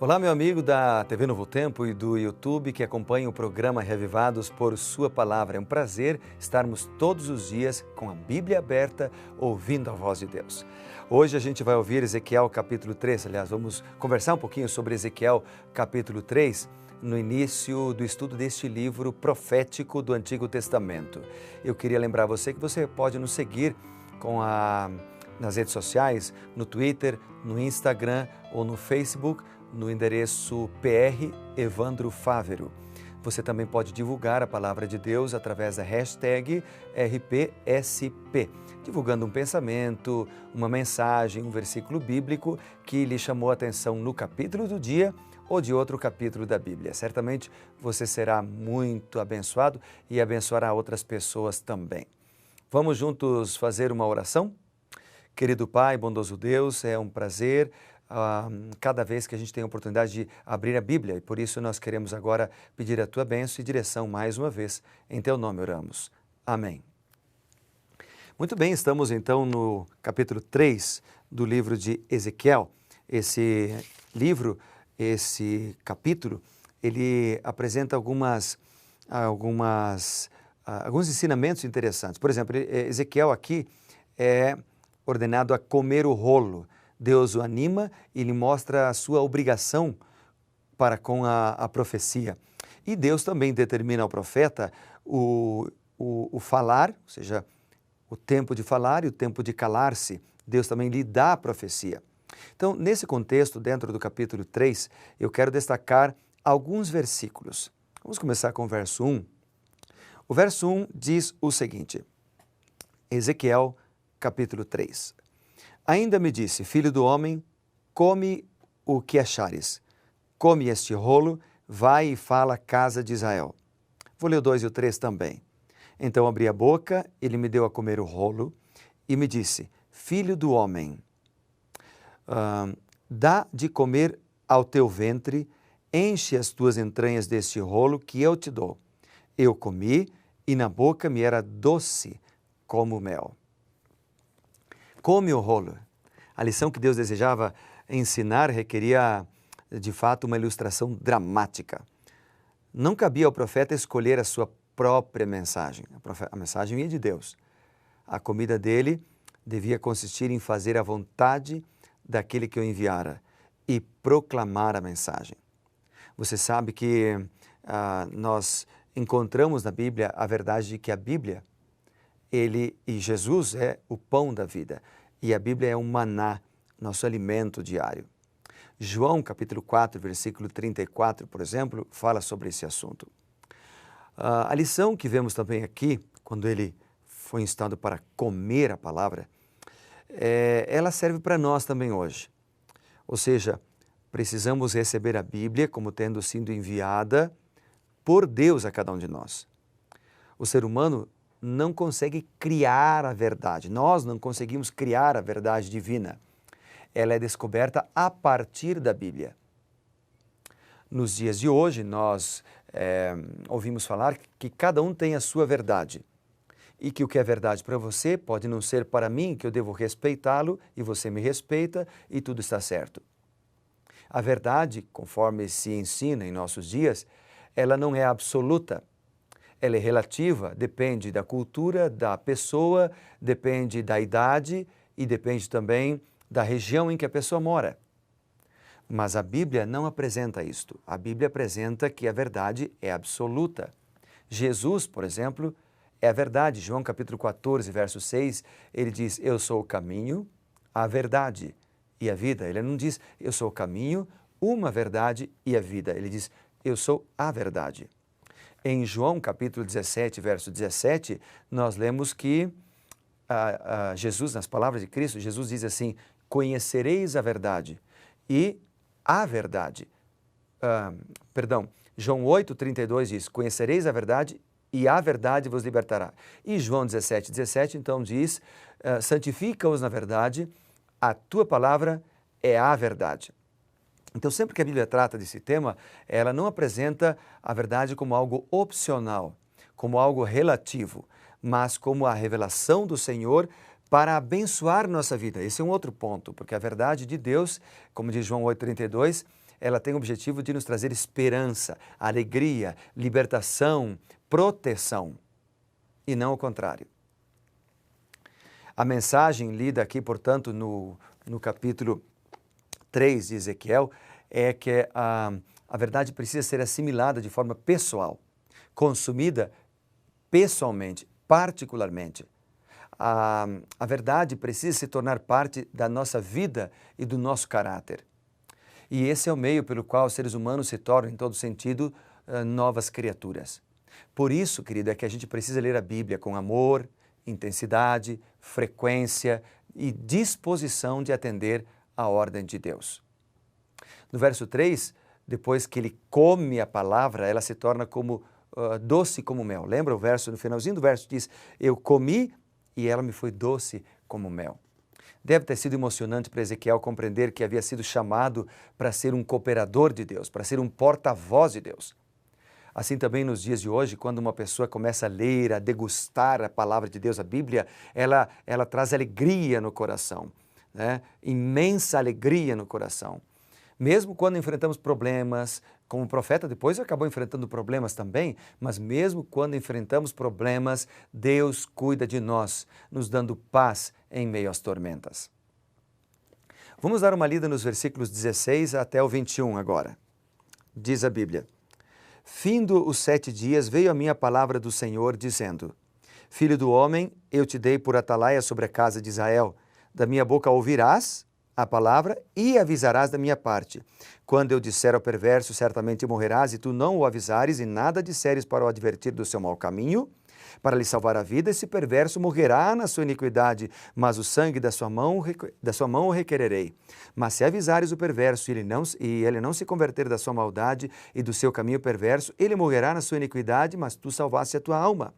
Olá, meu amigo da TV Novo Tempo e do YouTube que acompanha o programa Revivados por Sua Palavra. É um prazer estarmos todos os dias com a Bíblia aberta, ouvindo a voz de Deus. Hoje a gente vai ouvir Ezequiel capítulo 3, aliás, vamos conversar um pouquinho sobre Ezequiel capítulo 3, no início do estudo deste livro profético do Antigo Testamento. Eu queria lembrar você que você pode nos seguir nas redes sociais, no Twitter, no Instagram ou no Facebook, no endereço PR Evandro Fávero. Você também pode divulgar a palavra de Deus através da hashtag RPSP, divulgando um pensamento, uma mensagem, um versículo bíblico que lhe chamou a atenção no capítulo do dia ou de outro capítulo da Bíblia. Certamente você será muito abençoado e abençoará outras pessoas também. Vamos juntos fazer uma oração? Querido Pai, bondoso Deus, é um prazer cada vez que a gente tem a oportunidade de abrir a Bíblia, e por isso nós queremos agora pedir a Tua bênção e direção mais uma vez. Em Teu nome oramos. Amém. Muito bem, estamos então no capítulo 3 do livro de Ezequiel. Esse livro, esse capítulo, ele apresenta alguns ensinamentos interessantes. Por exemplo, Ezequiel aqui é ordenado a comer o rolo. Deus o anima e lhe mostra a sua obrigação para com a profecia. E Deus também determina ao profeta o falar, ou seja, o tempo de falar e o tempo de calar-se. Deus também lhe dá a profecia. Então, nesse contexto, dentro do capítulo 3, eu quero destacar alguns versículos. Vamos começar com o verso 1. O verso 1 diz o seguinte, Ezequiel, capítulo 3. Ainda me disse, filho do homem, come o que achares. Come este rolo, vai e fala à casa de Israel. Vou ler o 2 e o 3 também. Então abri a boca, ele me deu a comer o rolo e me disse, filho do homem, dá de comer ao teu ventre, enche as tuas entranhas deste rolo que eu te dou. Eu comi e na boca me era doce como mel. Come o rolo. A lição que Deus desejava ensinar requeria, de fato, uma ilustração dramática. Não cabia ao profeta escolher a sua própria mensagem. A mensagem vinha de Deus. A comida dele devia consistir em fazer a vontade daquele que o enviara e proclamar a mensagem. Você sabe que nós encontramos na Bíblia a verdade de que a Bíblia, Jesus é o pão da vida. E a Bíblia é um maná, nosso alimento diário. João, capítulo 4, versículo 34, por exemplo, fala sobre esse assunto. A lição que vemos também aqui, quando ele foi instado para comer a palavra, ela serve para nós também hoje. Ou seja, precisamos receber a Bíblia como tendo sido enviada por Deus a cada um de nós. O ser humano não consegue criar a verdade. Nós não conseguimos criar a verdade divina. Ela é descoberta a partir da Bíblia. Nos dias de hoje, nós ouvimos falar que cada um tem a sua verdade. E que o que é verdade para você pode não ser para mim, que eu devo respeitá-lo e você me respeita e tudo está certo. A verdade, conforme se ensina em nossos dias, ela não é absoluta. Ela é relativa, depende da cultura, da pessoa, depende da idade e depende também da região em que a pessoa mora. Mas a Bíblia não apresenta isto. A Bíblia apresenta que a verdade é absoluta. Jesus, por exemplo, é a verdade. João capítulo 14, verso 6, ele diz, eu sou o caminho, a verdade e a vida. Ele não diz, eu sou o caminho, uma verdade e a vida. Ele diz, eu sou a verdade. Em João capítulo 17, verso 17, nós lemos que Jesus, nas palavras de Cristo, Jesus diz assim, conhecereis a verdade e a verdade. João 8, 32 diz, conhecereis a verdade e a verdade vos libertará. E João 17, 17, então diz, santifica-os na verdade, a tua palavra é a verdade. Então, sempre que a Bíblia trata desse tema, ela não apresenta a verdade como algo opcional, como algo relativo, mas como a revelação do Senhor para abençoar nossa vida. Esse é um outro ponto, porque a verdade de Deus, como diz João 8,32, ela tem o objetivo de nos trazer esperança, alegria, libertação, proteção, e não o contrário. A mensagem lida aqui, portanto, no capítulo 3 de Ezequiel, é que a verdade precisa ser assimilada de forma pessoal, consumida pessoalmente, particularmente. A verdade precisa se tornar parte da nossa vida e do nosso caráter. E esse é o meio pelo qual os seres humanos se tornam, em todo sentido, novas criaturas. Por isso, querido, é que a gente precisa ler a Bíblia com amor, intensidade, frequência e disposição de atender à ordem de Deus. No verso 3, depois que ele come a palavra, ela se torna como doce como mel. Lembra o verso, no finalzinho do verso diz, eu comi e ela me foi doce como mel. Deve ter sido emocionante para Ezequiel compreender que havia sido chamado para ser um cooperador de Deus, para ser um porta-voz de Deus. Assim também nos dias de hoje, quando uma pessoa começa a ler, a degustar a palavra de Deus, a Bíblia, ela traz alegria no coração, né? Imensa alegria no coração. Mesmo quando enfrentamos problemas, como o profeta depois acabou enfrentando problemas também, mas mesmo quando enfrentamos problemas, Deus cuida de nós, nos dando paz em meio às tormentas. Vamos dar uma lida nos versículos 16 até o 21 agora. Diz a Bíblia, findo os 7 dias, veio a mim a palavra do Senhor, dizendo, Filho do homem, eu te dei por atalaia sobre a casa de Israel, da minha boca ouvirás a palavra e avisarás da minha parte. Quando eu disser ao perverso, certamente morrerás, e tu não o avisares e nada disseres para o advertir do seu mau caminho, para lhe salvar a vida, esse perverso morrerá na sua iniquidade, mas o sangue da sua mão o requererei. Mas se avisares o perverso e ele não se converter da sua maldade e do seu caminho perverso, ele morrerá na sua iniquidade, mas tu salvaste a tua alma.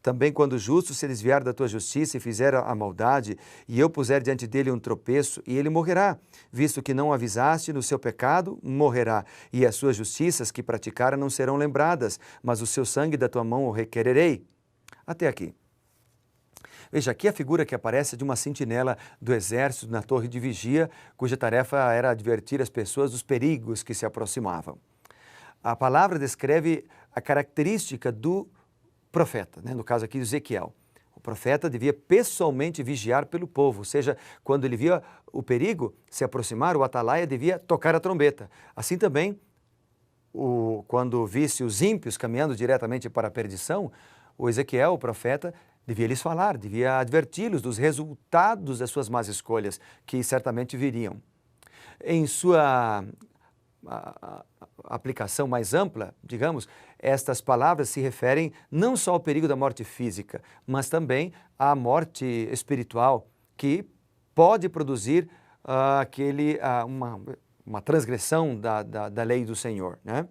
Também quando o justo se desviar da tua justiça e fizer a maldade, e eu puser diante dele um tropeço, e ele morrerá, visto que não avisaste no seu pecado, morrerá, e as suas justiças que praticara não serão lembradas, mas o seu sangue da tua mão o requererei. Até aqui. Veja, aqui a figura que aparece é de uma sentinela do exército na torre de vigia, cuja tarefa era advertir as pessoas dos perigos que se aproximavam. A palavra descreve a característica do profeta, né? No caso aqui, Ezequiel. O profeta devia pessoalmente vigiar pelo povo, ou seja, quando ele via o perigo se aproximar, o atalaia devia tocar a trombeta. Assim também, quando visse os ímpios caminhando diretamente para a perdição, o Ezequiel, o profeta, devia lhes falar, devia adverti-los dos resultados das suas más escolhas, que certamente viriam. Em sua aplicação mais ampla, digamos, estas palavras se referem não só ao perigo da morte física, mas também à morte espiritual, que pode produzir uma transgressão da lei do Senhor, né?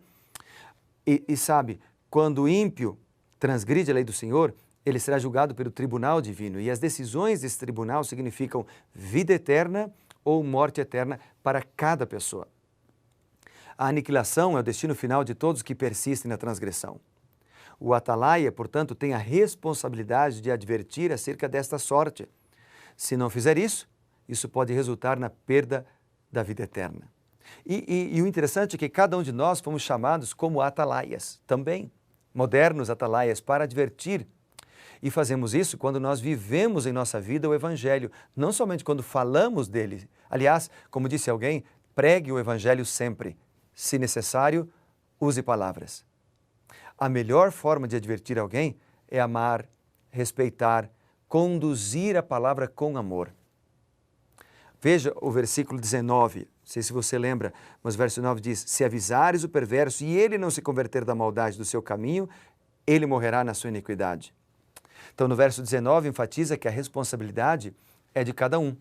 E sabe, quando o ímpio transgride a lei do Senhor, ele será julgado pelo tribunal divino, e as decisões desse tribunal significam vida eterna ou morte eterna para cada pessoa. A aniquilação é o destino final de todos que persistem na transgressão. O atalaia, portanto, tem a responsabilidade de advertir acerca desta sorte. Se não fizer isso, isso pode resultar na perda da vida eterna. E o interessante é que cada um de nós fomos chamados como atalaias também, modernos atalaias, para advertir. E fazemos isso quando nós vivemos em nossa vida o Evangelho, não somente quando falamos dele. Aliás, como disse alguém, pregue o Evangelho sempre. Se necessário, use palavras. A melhor forma de advertir alguém é amar, respeitar, conduzir a palavra com amor. Veja o versículo 19, não sei se você lembra, mas o verso 9 diz, se avisares o perverso e ele não se converter da maldade do seu caminho, ele morrerá na sua iniquidade. Então, no verso 19, enfatiza que a responsabilidade é de cada um.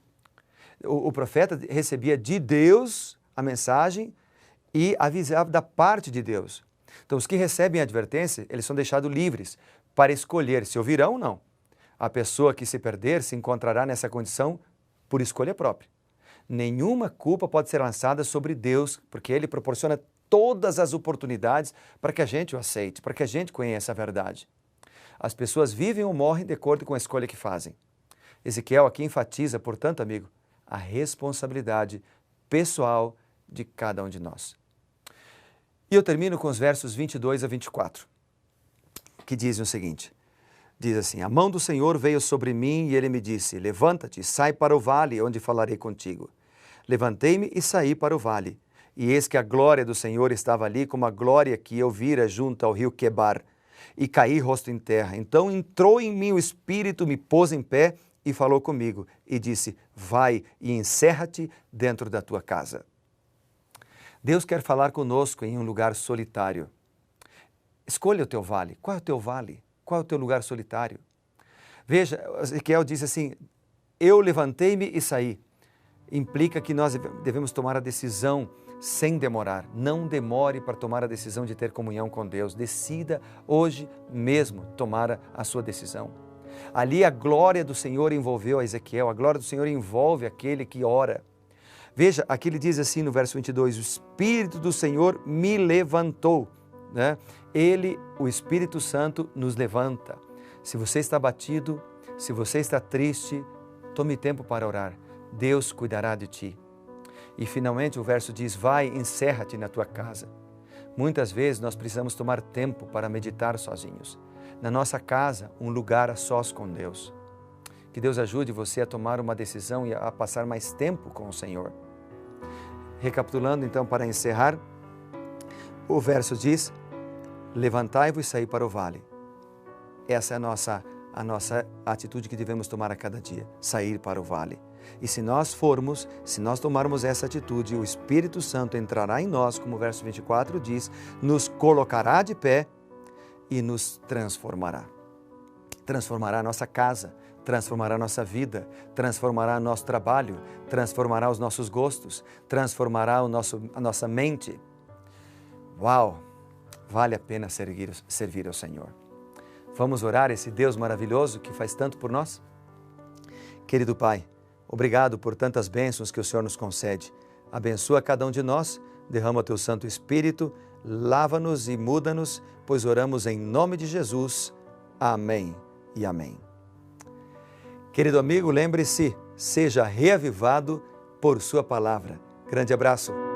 O profeta recebia de Deus a mensagem e avisava da parte de Deus. Então, os que recebem a advertência, eles são deixados livres para escolher se ouvirão ou não. A pessoa que se perder se encontrará nessa condição por escolha própria. Nenhuma culpa pode ser lançada sobre Deus, porque Ele proporciona todas as oportunidades para que a gente o aceite, para que a gente conheça a verdade. As pessoas vivem ou morrem de acordo com a escolha que fazem. Ezequiel aqui enfatiza, portanto, amigo, a responsabilidade pessoal de cada um de nós. E eu termino com os versos 22 a 24, que dizem o seguinte, diz assim, a mão do Senhor veio sobre mim e ele me disse, levanta-te, sai para o vale, onde falarei contigo. Levantei-me e saí para o vale, e eis que a glória do Senhor estava ali, como a glória que eu vira junto ao rio Quebar, e caí rosto em terra. Então entrou em mim o Espírito, me pôs em pé e falou comigo, e disse, vai e encerra-te dentro da tua casa. Deus quer falar conosco em um lugar solitário. Escolha o teu vale. Qual é o teu vale? Qual é o teu lugar solitário? Veja, Ezequiel diz assim, eu levantei-me e saí. Implica que nós devemos tomar a decisão sem demorar. Não demore para tomar a decisão de ter comunhão com Deus. Decida hoje mesmo tomar a sua decisão. Ali a glória do Senhor envolveu a Ezequiel, a glória do Senhor envolve aquele que ora. Veja, aqui ele diz assim no verso 22, o Espírito do Senhor me levantou. Né? Ele, o Espírito Santo, nos levanta. Se você está abatido, se você está triste, tome tempo para orar. Deus cuidará de ti. E finalmente o verso diz, vai, encerra-te na tua casa. Muitas vezes nós precisamos tomar tempo para meditar sozinhos. Na nossa casa, um lugar a sós com Deus. Que Deus ajude você a tomar uma decisão e a passar mais tempo com o Senhor. Recapitulando então para encerrar, o verso diz, levantai-vos e saí para o vale. Essa é a nossa atitude que devemos tomar a cada dia, sair para o vale. E se nós tomarmos essa atitude, o Espírito Santo entrará em nós, como o verso 24 diz, nos colocará de pé e nos transformará. Transformará a nossa casa, transformará a nossa vida, transformará o nosso trabalho, transformará os nossos gostos, transformará a nossa mente. Uau! Vale a pena servir ao Senhor. Vamos orar esse Deus maravilhoso que faz tanto por nós? Querido Pai, obrigado por tantas bênçãos que o Senhor nos concede. Abençoa cada um de nós, derrama o Teu Santo Espírito, lava-nos e muda-nos, pois oramos em nome de Jesus. Amém e amém. Querido amigo, lembre-se, seja reavivado por Sua palavra. Grande abraço.